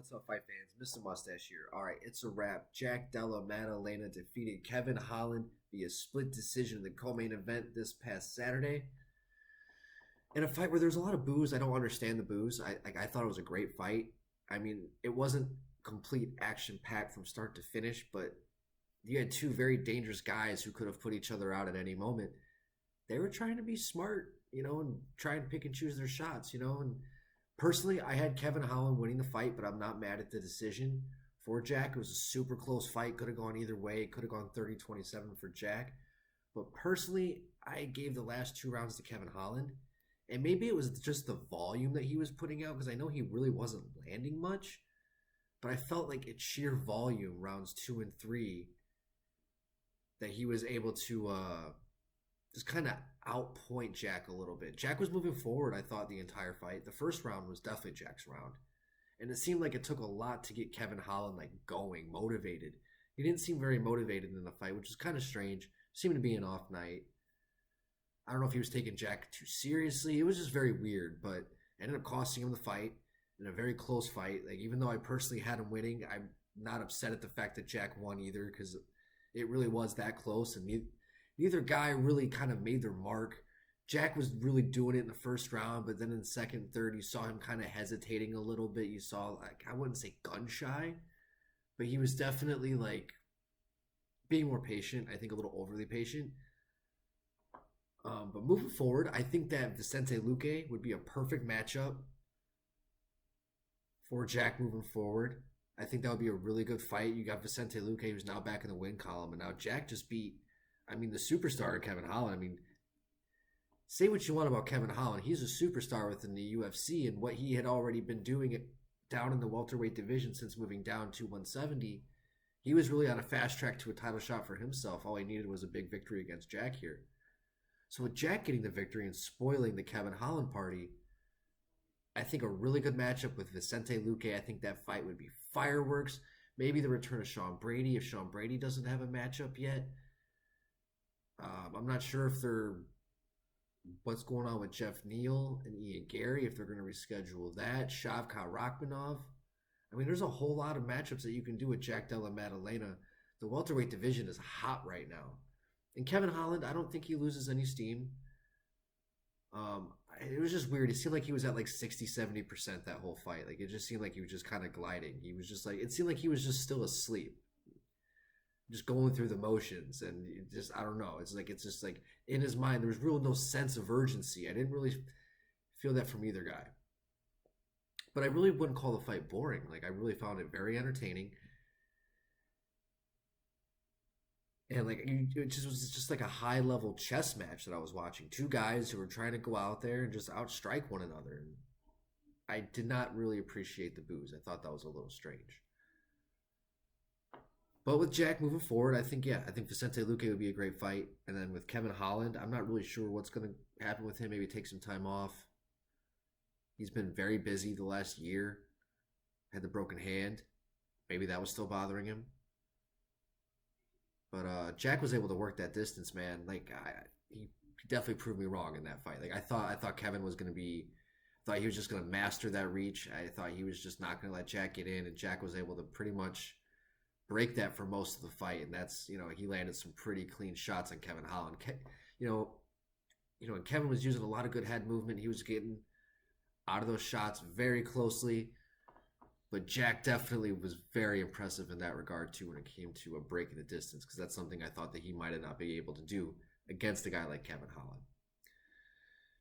What's up, fight fans? Mr. Mustache here. All right, it's a wrap. Jack Della Maddalena defeated Kevin Holland via split decision in the co-main event this past Saturday. In a fight where there's a lot of boos, I don't understand the boos. I thought it was a great fight. I mean, it wasn't complete action packed from start to finish, but you had two very dangerous guys who could have put each other out at any moment. They were trying to be smart, and try and pick and choose their shots, and personally, I had Kevin Holland winning the fight, but I'm not mad at the decision for Jack. It was a super close fight. Could have gone either way. Could have gone 30-27 for Jack. But personally, I gave the last two rounds to Kevin Holland. And maybe it was just the volume that he was putting out, because I know he really wasn't landing much. But I felt like it's sheer volume, rounds 2 and 3, that he was able to just kind of outpoint Jack a little bit. Jack was moving forward, I thought, the entire fight. The first round was definitely Jack's round. And it seemed like it took a lot to get Kevin Holland going, motivated. He didn't seem very motivated in the fight, which is kind of strange. Seemed to be an off night. I don't know if he was taking Jack too seriously. It was just very weird, but it ended up costing him the fight in a very close fight. Like, even though I personally had him winning, I'm not upset at the fact that Jack won either, because it really was that close, and neither guy really kind of made their mark. Jack was really doing it in the first round, but then in the second, third, you saw him kind of hesitating a little bit. You saw, like, I wouldn't say gun shy, but he was definitely like being more patient. I think a little overly patient. But moving forward, I think that Vicente Luque would be a perfect matchup for Jack moving forward. I think that would be a really good fight. You got Vicente Luque, who's now back in the win column, and now Jack just beat, the superstar Kevin Holland. Say what you want about Kevin Holland. He's a superstar within the UFC, and what he had already been doing down in the welterweight division since moving down to 170, he was really on a fast track to a title shot for himself. All he needed was a big victory against Jack here. So with Jack getting the victory and spoiling the Kevin Holland party, I think a really good matchup with Vicente Luque. I think that fight would be fireworks. Maybe the return of Sean Brady, if Sean Brady doesn't have a matchup yet. I'm not sure what's going on with Jeff Neal and Ian Gary, if they're going to reschedule that. Shavkat Rakhmonov. There's a whole lot of matchups that you can do with Jack Della Maddalena. The welterweight division is hot right now. And Kevin Holland, I don't think he loses any steam. It was just weird. It seemed like he was at like 60-70% that whole fight. Like, it just seemed like he was just kind of gliding. He was just like, it seemed like he was just still asleep, just going through the motions. And I don't know. It's just like in his mind, there was no sense of urgency. I didn't really feel that from either guy. But I really wouldn't call the fight boring. Like, I really found it very entertaining. And it just was just like a high-level chess match that I was watching. Two guys who were trying to go out there and just outstrike one another. And I did not really appreciate the boos. I thought that was a little strange. But with Jack moving forward, I think Vicente Luque would be a great fight. And then with Kevin Holland, I'm not really sure what's going to happen with him. Maybe take some time off. He's been very busy the last year. Had the broken hand. Maybe that was still bothering him. But Jack was able to work that distance, man. He definitely proved me wrong in that fight. Like, I thought Kevin was going to thought he was just going to master that reach. I thought he was just not going to let Jack get in, and Jack was able to pretty much break that for most of the fight. And that's, he landed some pretty clean shots on Kevin Holland. And Kevin was using a lot of good head movement. He was getting out of those shots very closely. But Jack definitely was very impressive in that regard, too, when it came to breaking the distance, because that's something I thought that he might not be able to do against a guy like Kevin Holland.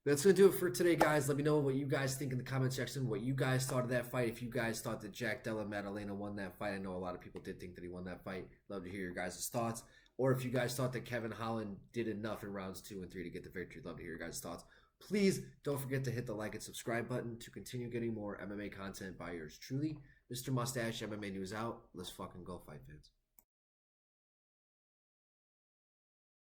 But that's going to do it for today, guys. Let me know what you guys think in the comment section, what you guys thought of that fight. If you guys thought that Jack Della Maddalena won that fight, I know a lot of people did think that he won that fight. Love to hear your guys' thoughts. Or if you guys thought that Kevin Holland did enough in rounds 2 and 3 to get the victory, love to hear your guys' thoughts. Please don't forget to hit the like and subscribe button to continue getting more MMA content by yours truly. Mr. Mustache, MMA News out. Let's fucking go, fight fans.